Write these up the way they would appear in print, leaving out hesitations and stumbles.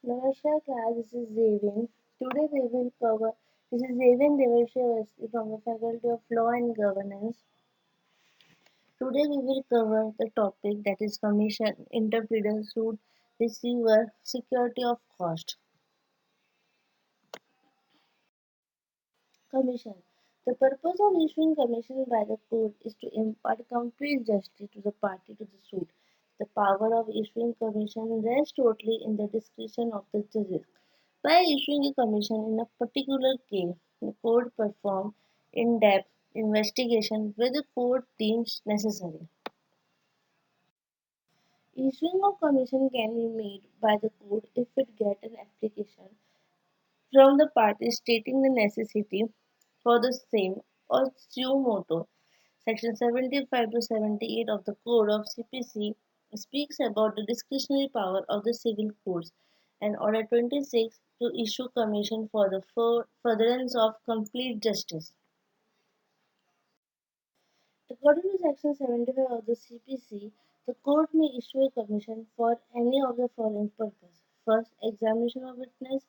Namaskar class, this is Zavian. Today we will cover, this is Zavian Devashia from the Faculty of Law and Governance. Today we will cover the topic that is commission, interpreter, suit, receiver, security of cost. Commission. The purpose of issuing commission by the court is to impart complete justice to the party to the suit. The power of issuing commission rests totally in the discretion of the judges. By issuing a commission in a particular case, the court performs in-depth investigation where the court deems necessary. Issuing of commission can be made by the court if it gets an application from the parties stating the necessity for the same or suo motu. Section 75 to 78 of the Code of CPC speaks about the discretionary power of the civil courts, and Order 26 to issue commission for the furtherance of complete justice. According to Section 75 of the CPC, the court may issue a commission for any of the following purposes. First, examination of witness,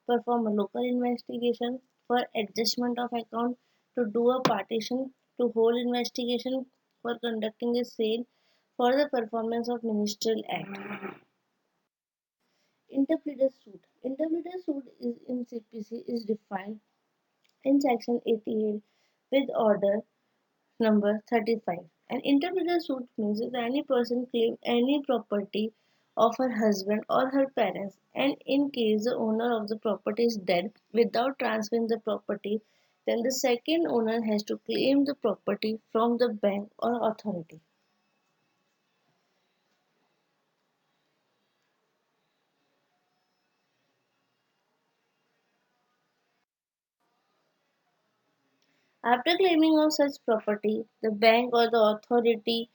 perform a local investigation, for adjustment of account, to do a partition, to hold investigation, for conducting a sale, for the performance of ministerial act. Interpreter suit. Interpreter suit is in CPC is defined in section 88 with order number 35. An interpreter suit means if any person claims any property of her husband or her parents, and in case the owner of the property is dead without transferring the property, then the second owner has to claim the property from the bank or authority. After claiming of such property, the bank or the authority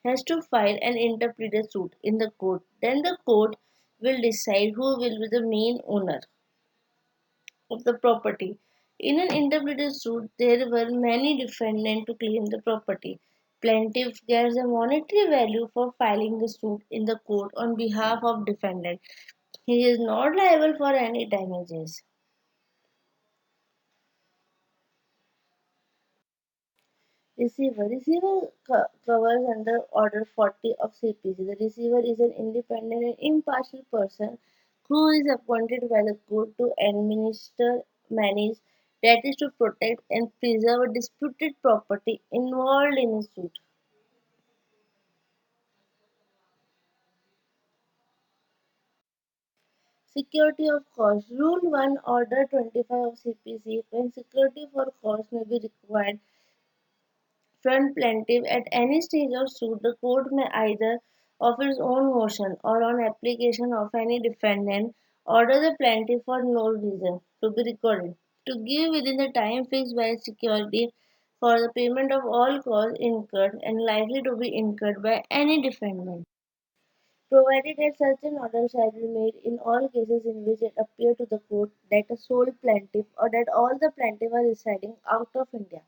has to file an interpreter suit in the court. Then the court will decide who will be the main owner of the property. In an interpreter suit, there were many defendants to claim the property. Plaintiff gets a monetary value for filing the suit in the court on behalf of defendant. He is not liable for any damages. Receiver covers under Order 40 of CPC. The receiver is an independent and impartial person who is appointed by the court to administer, manage, that is to protect and preserve disputed property involved in a suit. Security of cost. Rule 1 Order 25 of CPC. When security for cost may be required from plaintiff at any stage of suit, the court may either of its own motion or on application of any defendant order the plaintiff for no reason to be recorded to give within the time fixed by security for the payment of all costs incurred and likely to be incurred by any defendant, provided that such an order shall be made in all cases in which it appear to the court that a sole plaintiff or that all the plaintiffs are residing out of India,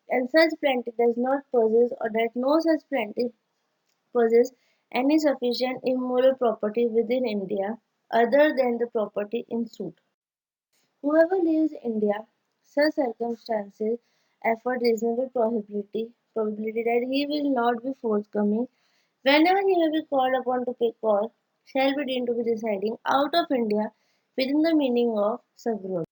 and such plaintiff does not possess or that no such plaintiff possess any sufficient immovable property within India other than the property in suit. Whoever leaves India, such circumstances afford reasonable probability that he will not be forthcoming whenever he may be called upon to pay costs, shall be deemed to be residing out of India within the meaning of subrogation.